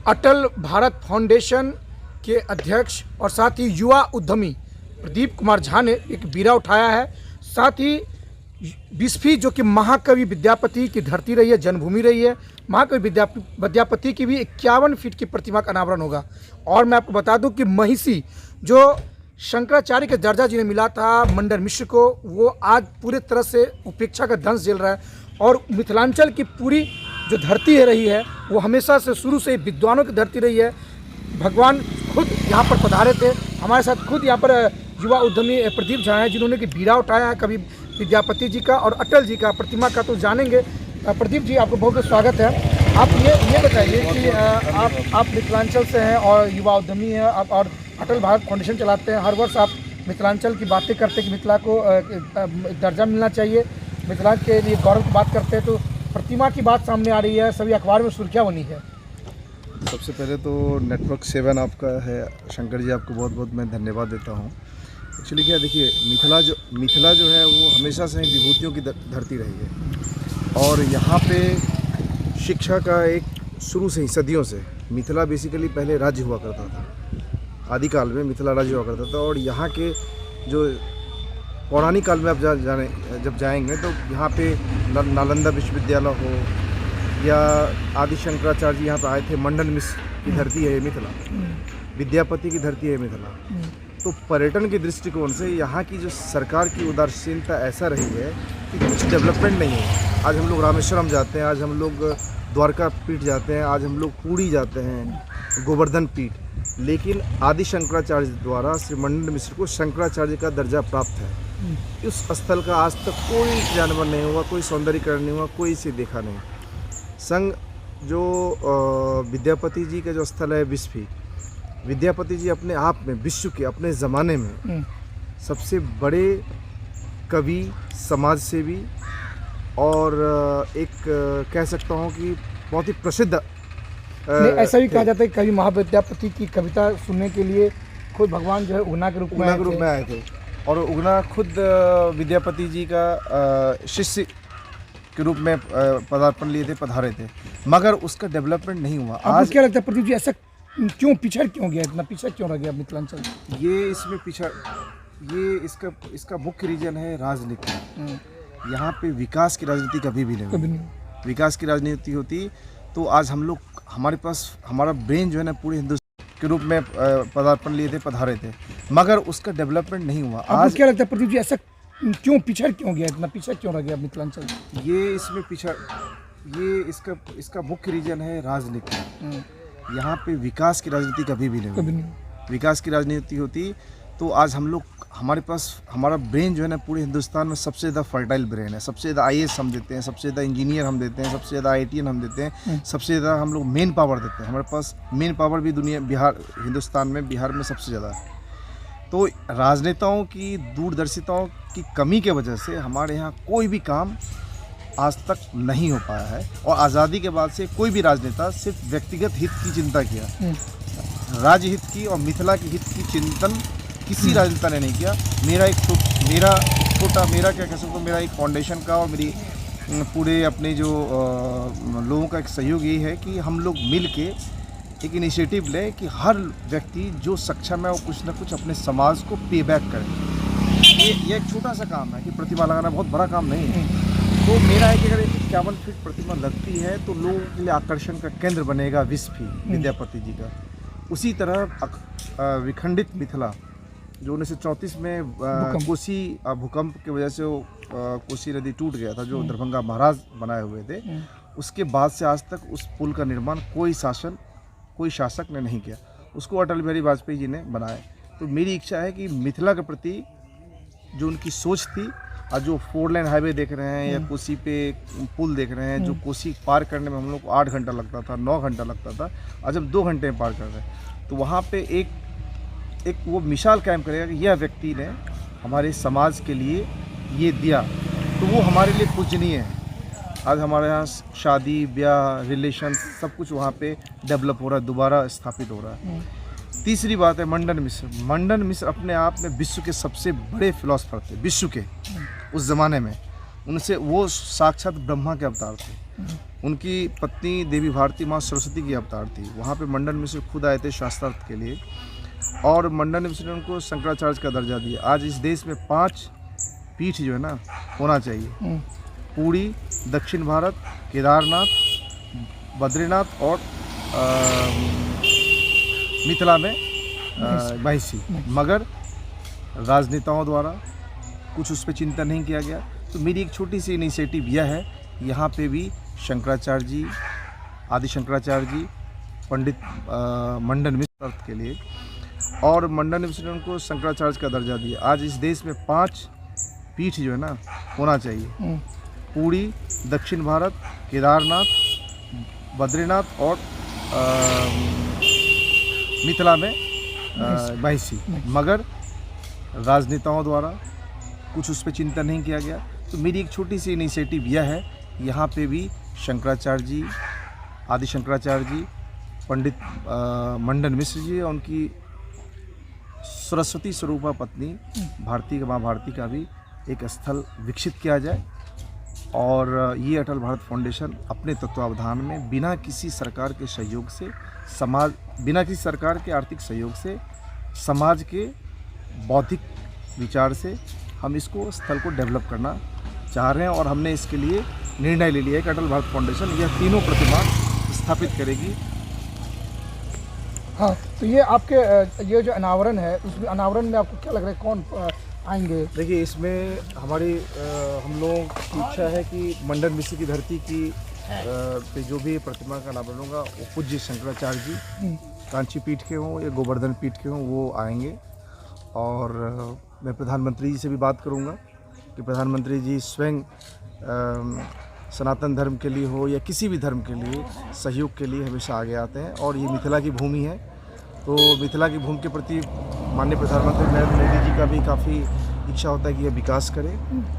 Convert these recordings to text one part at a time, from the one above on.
अटल Bharat foundation के अध्यक्ष और साथ ही युवा उद्यमी प्रदीप कुमार झा ने एक बीड़ा उठाया है। साथ ही बिस्फी जो कि महाकवि विद्यापति की धरती रही है, जन्मभूमि रही है, महाकवि विद्यापति की भी 51 फीट की प्रतिमा का अनावरण होगा। और मैं आपको बता दूं कि महिषी जो शंकराचार्य के दर्जा जिन्हें मिला था मंडन मिश्र को, वो आज पूरे तरह से उपेक्षा का दंश झेल रहा है। और मिथिलांचल की पूरी जो धरती है रही है वो हमेशा से शुरू से विद्वानों की धरती रही है। भगवान खुद यहाँ पर पधारे थे। हमारे साथ खुद यहाँ पर युवा उद्यमी प्रदीप झा हैं जिन्होंने कि बीड़ा उठाया है कवि विद्यापति जी का और अटल जी का प्रतिमा का, तो जानेंगे। प्रदीप जी, आपको बहुत बहुत स्वागत है। आप ये बताइए कि आप मिथिलांचल से हैं और युवा उद्यमी हैं, आप और अटल भारत फाउंडेशन चलाते हैं। हर वर्ष आप मिथिलांचल की बातें करते हैं कि मिथिला को दर्जा मिलना चाहिए, मिथिला के लिए गौरव की बात करते हैं, तो प्रतिमा की बात सामने आ रही है, सभी अखबार में सुर्खियाँ बनी है। सबसे पहले तो नेटवर्क 7 आपका है, शंकर जी आपको बहुत बहुत मैं धन्यवाद देता हूँ। एक्चुअली क्या देखिए, मिथिला जो है वो हमेशा से विभूतियों की धरती रही है और यहाँ पे शिक्षा का एक शुरू से ही सदियों से मिथिला बेसिकली पहले राज्य हुआ करता था। आदिकाल में मिथिला राज्य हुआ करता था और यहाँ के जो पौराणिक काल में आप जब जाएंगे तो यहाँ पे नालंदा विश्वविद्यालय हो या आदि शंकराचार्य जी यहाँ पर आए थे। मंडन मिश्र की धरती है मिथिला, विद्यापति की धरती है मिथिला। तो पर्यटन के दृष्टिकोण से यहाँ की जो सरकार की उदासीनता ऐसा रही है कि कुछ डेवलपमेंट नहीं है। आज हम लोग रामेश्वरम जाते हैं, आज हम लोग द्वारका पीठ जाते हैं, आज हम लोग पुरी जाते हैं, गोवर्धन पीठ, लेकिन आदि शंकराचार्य द्वारा श्री मंडन मिश्र को शंकराचार्य का दर्जा प्राप्त है। उस स्थल का आज तक कोई क्रियान्वयन नहीं हुआ, कोई सौंदर्यीकरण नहीं हुआ, कोई इसे देखा नहीं। संग जो विद्यापति जी का जो स्थल है बिस्फी, विद्यापति जी अपने आप में विश्व के अपने ज़माने में सबसे बड़े कवि, समाज सेवी और एक कह सकता हूँ कि बहुत ही प्रसिद्ध ऐसा भी कहा जाता है कि कवि महाविद्यापति की कविता सुनने के लिए खुद भगवान जो है उगना के रूप में आए थे और उगना खुद विद्यापति जी का शिष्य के रूप में पदार्पण लिए थे, पधारे थे, मगर उसका डेवलपमेंट नहीं हुआ। आज क्या लगता है प्रदीप जी, ऐसा क्यों पिछड़ क्यों गया, इतना पीछे क्यों रह गया मिथिलांचल? इसका मुख्य रीजन है राजनीति। यहाँ पे विकास की राजनीति कभी भी नहीं। विकास की राजनीति होती तो आज हम लोग, हमारे पास हमारा ब्रेन जो है ना पूरे हिंदुस्तान के रूप में पदार्पण लिए थे, पधारे थे, मगर उसका डेवलपमेंट नहीं हुआ। आज क्या लगता है प्रदीप जी, ऐसा क्यों पिछड़ क्यों गया, इतना पीछे क्यों रह गया मिथिलांचल? इसका मुख्य रीजन है राजनीति। यहाँ पे विकास की राजनीति कभी भी नहीं। विकास की राजनीति होती तो आज हम लोग, हमारे पास हमारा ब्रेन जो है ना पूरे हिंदुस्तान में सबसे ज़्यादा फर्टाइल ब्रेन है। सबसे ज़्यादा IAS हम देते हैं, सबसे ज़्यादा इंजीनियर हम देते हैं, सबसे ज़्यादा IITN हम देते हैं, सबसे ज़्यादा हम लोग मेन पावर देते हैं। हमारे पास मेन पावर भी हिंदुस्तान में बिहार में सबसे ज़्यादा है। तो राजनेताओं की दूरदर्शिताओं की कमी के वजह से हमारे यहाँ कोई भी काम आज तक नहीं हो पाया है। और आज़ादी के बाद से कोई भी राजनेता सिर्फ व्यक्तिगत हित की चिंता किया, राज्य हित की और मिथिला के हित की चिंतन किसी राजनेता ने नहीं किया। मेरा क्या कह सकता हूँ, मेरा एक फाउंडेशन का और मेरी पूरे अपने जो लोगों का एक सहयोग यही है कि हम लोग मिल के एक इनिशिएटिव लें कि हर व्यक्ति जो सक्षम है वो कुछ ना कुछ अपने समाज को पे बैक करे। ये एक छोटा सा काम है कि प्रतिमा लगाना बहुत बड़ा काम नहीं है। तो मेरा है कि अगर 51 फीट प्रतिमा लगती है तो लोगों के लिए आकर्षण का केंद्र बनेगा बिस्फी विद्यापति जी का। उसी तरह विखंडित मिथिला जो 1934 में कोसी भूकंप की वजह से वो कोसी नदी टूट गया था, जो दरभंगा महाराज बनाए हुए थे, उसके बाद से आज तक उस पुल का निर्माण कोई शासक ने नहीं किया। उसको अटल बिहारी वाजपेयी जी ने बनाया। तो मेरी इच्छा है कि मिथिला के प्रति जो उनकी सोच थी, और जो 4 लेन हाईवे देख रहे हैं या कोसी पे पुल देख रहे हैं, जो कोसी पार करने में हम लोग को 8 घंटा लगता था, 9 घंटा लगता था, आज हम 2 घंटे में पार कर रहे हैं। तो वहाँ पे एक वो मिसाल कायम करेगा कि यह व्यक्ति ने हमारे समाज के लिए ये दिया, तो वो हमारे लिए पूजनीय है। आज हमारे यहाँ शादी ब्याह रिलेशन सब कुछ वहाँ पे डेवलप हो रहा है, दोबारा स्थापित हो रहा है। तीसरी बात है मंडन मिश्र अपने आप में विश्व के सबसे बड़े फिलोसफर थे, विश्व के उस ज़माने में। उनसे वो साक्षात ब्रह्मा के अवतार थे। उनकी पत्नी देवी भारती माँ सरस्वती की अवतार थी। वहाँ पे मंडन मिश्र खुद आए थे शास्त्रार्थ के लिए, और मंडन मिश्र ने उनको शंकराचार्य का दर्जा दिया। आज इस देश में 5 पीठ जो है ना होना चाहिए, पूरी, दक्षिण भारत, केदारनाथ, बद्रीनाथ और मिथिला में महिषी। मगर राजनेताओं द्वारा कुछ उस पर चिंतन नहीं किया गया। तो मेरी एक छोटी सी इनिशिएटिव यह है, यहाँ पे भी शंकराचार्य जी, आदि शंकराचार्य जी, पंडित मंडन मिश्र के लिए, और मंडन मिश्र ने उनको शंकराचार्य का दर्जा दिया। आज इस देश में 5 पीठ जो है ना होना चाहिए, पूरी, दक्षिण भारत, केदारनाथ, बद्रीनाथ और मिथिला में महिषी। मगर राजनेताओं द्वारा कुछ उस पर चिंतन नहीं किया गया। तो मेरी एक छोटी सी इनिशिएटिव यह है, यहाँ पे भी शंकराचार्य जी, आदि शंकराचार्य जी, पंडित मंडन मिश्र जी और उनकी सरस्वती स्वरूपा पत्नी भारती का, माँ भारती का भी एक स्थल विकसित किया जाए। और ये अटल भारत फाउंडेशन अपने तत्वावधान में बिना किसी सरकार के सहयोग से बिना किसी सरकार के आर्थिक सहयोग से, समाज के बौद्धिक विचार से हम इसको स्थल को डेवलप करना चाह रहे हैं। और हमने इसके लिए निर्णय ले लिया है कि अटल भारत फाउंडेशन यह तीनों प्रतिमा स्थापित करेगी। हाँ, तो ये आपके ये जो अनावरण है, उस अनावरण में आपको क्या लग रहा है, कौन आएंगे? देखिए, इसमें हमारी हम लोगों की इच्छा है कि मंडन मिश्र की धरती की पे जो भी प्रतिमा का अनावरण होगा वो पूज्य शंकराचार्य जी कांची पीठ के हों या गोवर्धन पीठ के हों, वो आएंगे। और मैं प्रधानमंत्री जी से भी बात करूंगा कि प्रधानमंत्री जी स्वयं सनातन धर्म के लिए हो या किसी भी धर्म के लिए सहयोग के लिए हमेशा आगे आते हैं। और ये मिथिला की भूमि है, तो मिथिला की भूमि के प्रति माननीय प्रधानमंत्री नरेंद्र मोदी जी का भी काफ़ी इच्छा होता है कि यह विकास करे,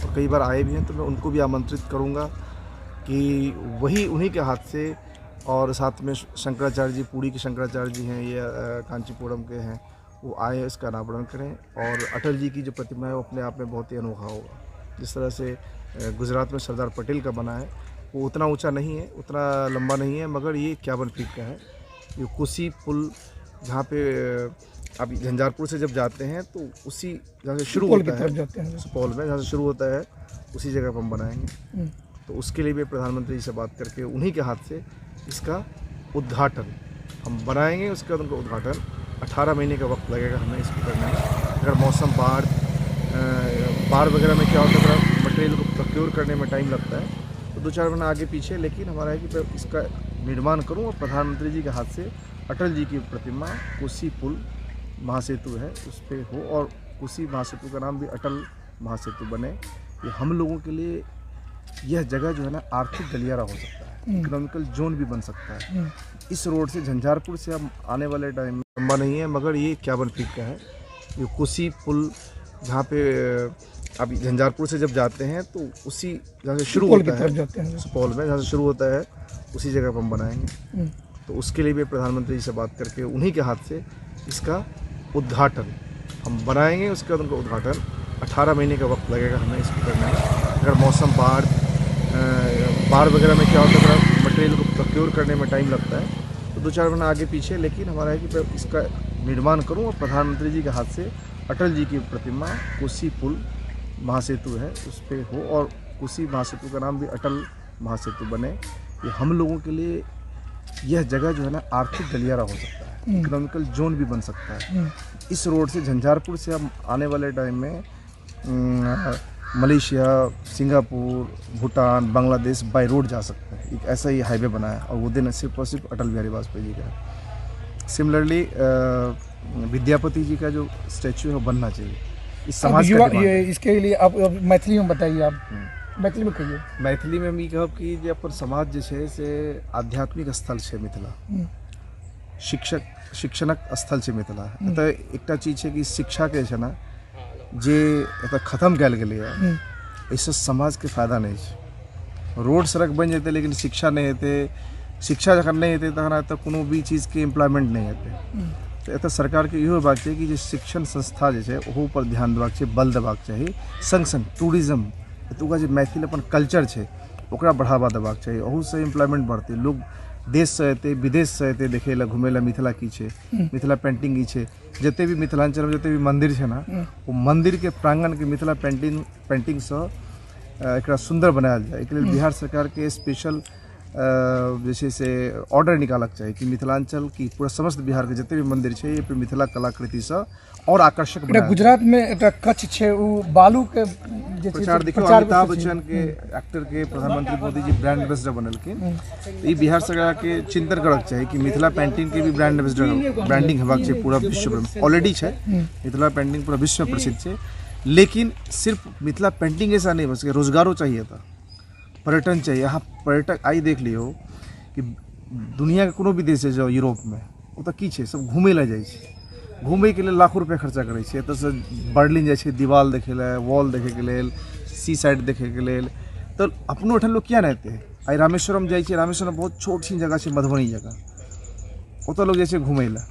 और कई बार आए भी हैं। तो मैं उनको भी आमंत्रित करूंगा कि वही उन्हीं के हाथ से, और साथ में शंकराचार्य जी, पुरी के शंकराचार्य जी हैं या कांचीपुरम के हैं, वो आए, इसका अनावरण करें। और अटल जी की जो प्रतिमा है वो अपने आप में बहुत ही अनोखा होगा। जिस तरह से गुजरात में सरदार पटेल का बना है, वो उतना ऊंचा नहीं है, उतना लंबा नहीं है, मगर ये 51 फीट का है। ये कोसी पुल, जहाँ पे आप झंझारपुर से जब जाते हैं तो उसी जहाँ से शुरू होता है, सुपौल में जहाँ से शुरू होता है, उसी जगह पर हम बनाएंगे। तो उसके लिए भी प्रधानमंत्री जी से बात करके उन्हीं के हाथ से इसका उद्घाटन हम बनाएंगे। उसके बाद उनका उद्घाटन 18 महीने का वक्त लगेगा हमें इसको करने में। अगर मौसम बाढ़ वगैरह में क्या होता है, मटेरियल को प्रोक्योर करने में टाइम लगता है, तो 2-4 महीना आगे पीछे, लेकिन हमारा है कि इसका निर्माण करूं और प्रधानमंत्री जी के हाथ से अटल जी की प्रतिमा कोसी पुल महासेतु है उस पर हो, और कोसी महासेतु का नाम भी अटल महासेतु बने। ये हम लोगों के लिए यह जगह जो है ना आर्थिक गलियारा हो सकता है, इकोनॉमिकल जोन भी बन सकता है। इस रोड से झंझारपुर से हम आने वाले टाइम में, लंबा नहीं है मगर ये 51 फीट का है। ये कोसी पुल, जहाँ पे आप झंझारपुर से जब जाते हैं तो उसी जहाँ से शुरू होता है, सुपौल में जहाँ से शुरू होता है, उसी जगह पर हम बनाएंगे। तो उसके लिए भी प्रधानमंत्री जी से बात करके उन्हीं के हाथ से इसका उद्घाटन हम बनाएंगे। उसके बाद उनका उद्घाटन 18 महीने का वक्त लगेगा हमें इसको करने में। अगर मौसम बाढ़ वगैरह में क्या होता है, मटेरियल को प्रोक्योर करने में टाइम लगता है, तो 2-4 महीना आगे पीछे, लेकिन हमारा है कि इसका निर्माण करूं और प्रधानमंत्री जी के हाथ से अटल जी की प्रतिमा कोसी पुल महासेतु है उस पर हो, और कोसी महासेतु का नाम भी अटल महासेतु बने। ये हम लोगों के लिए यह जगह जो है ना आर्थिक गलियारा हो सकता है, इकोनॉमिकल जोन भी बन सकता है। इस रोड से झंझारपुर से हम आने वाले टाइम में Malaysia, Singapore, Bhutan, Bangladesh by road जा सकते हैं। एक ऐसा ही हाईवे बना है, और वो दिन सिर्फ और सिर्फ अटल बिहारी वाजपेयी जी का है। सिमिलरली विद्यापति जी का जो स्टैचू है वो बनना चाहिए। इस समाज का ये इसके लिए आप मैथिली में बताइए, आप मैथिली में कहिए। मैथिली में हम ई कहब कि जे अपन समाज जे छै से आध्यात्मिक स्थल छै मिथिला, शिक्षणक स्थल छै मिथिला। एतऽ एकटा चीज छै कि शिक्षा के छै ना जे एतऽ खत्म कयल गेलै है, एहिसँ समाज के फायदा नहीं छै। रोड सड़क बन जेतै लेकिन शिक्षा नहीं हेतै, शिक्षा जखन नहीं हेतै तखन एतऽ कोनो भी चीज के इम्प्लॉयमेंट नहीं हेतै। तो एतऽ सरकार के इहो हेबाक चाही कि जे शिक्षण संस्था जे छै ओहो पर ध्यान देबाक छै, बल देबाक चाही। संग संग टूरिज्म एतुका जो मैथिल अपन कल्चर है ओकरा बढ़ावा देबाक चाहिए। ओहू से एम्प्लॉयमेंट बढ़ते, लोग देश से अयते विदेश से अयते देखे ला घूमे ला मिथिला की छे, मिथिला पेंटिंग की छे। जते भी मिथिलांचल में जते भी मंदिर है ना, वो मंदिर के प्रांगण के मिथिला पेंटिंग से एकरा सुंदर बनायल जाए। एक बिहार सरकार के स्पेशल जैसे से ऑर्डर निकालक चाहिए कि मिथिलांचल की पूरा समस्त बिहार के जितने भी मंदिर है ये पे मिथिला कलाकृति से और आकर्षक बनाया। गुजरात में एक कच्छ छे वो बालू के जे छै प्रचार देखियो, अमिताभ बच्चन के एक्टर के प्रधानमंत्री मोदी जी ब्रांड एम्बेसडर बनलखिन। ये बिहार सरकार के चिंतन करक चाहिए कि मिथिला पेंटिंग के भी ब्रांड एम्बेसडर ब्रांडिंग हेबाक चाहिए पूरा विश्व में। ऑलरेडी है मिथिला पेंटिंग पूरा विश्व में प्रसिद्ध है, लेकिन सिर्फ मिथिला पेंटिंग ऐसा नहीं बस, रोजगारों चाहिए था, पर्यटन चाहिए। यहाँ पर्यटक आई देख लियो कि दुनिया के कोनो भी देश है जाओ यूरोप में, वो तो की है सब घूमे ला जाए, घूमे के लिए लाखों रुपया खर्चा करे छे। एतऽ से बर्लिन जाए, दीवार देखे ला, वॉल देखे के लेल, सी साइड देखे के लेल। तो अपनो ओठन लोग क्या रहते हैं, आई रामेश्वरम जाए, रामेश्वरम बहुत छोट सी जगह है, मधुबनी जगह, ओतऽ लोग जाए घूमे ला।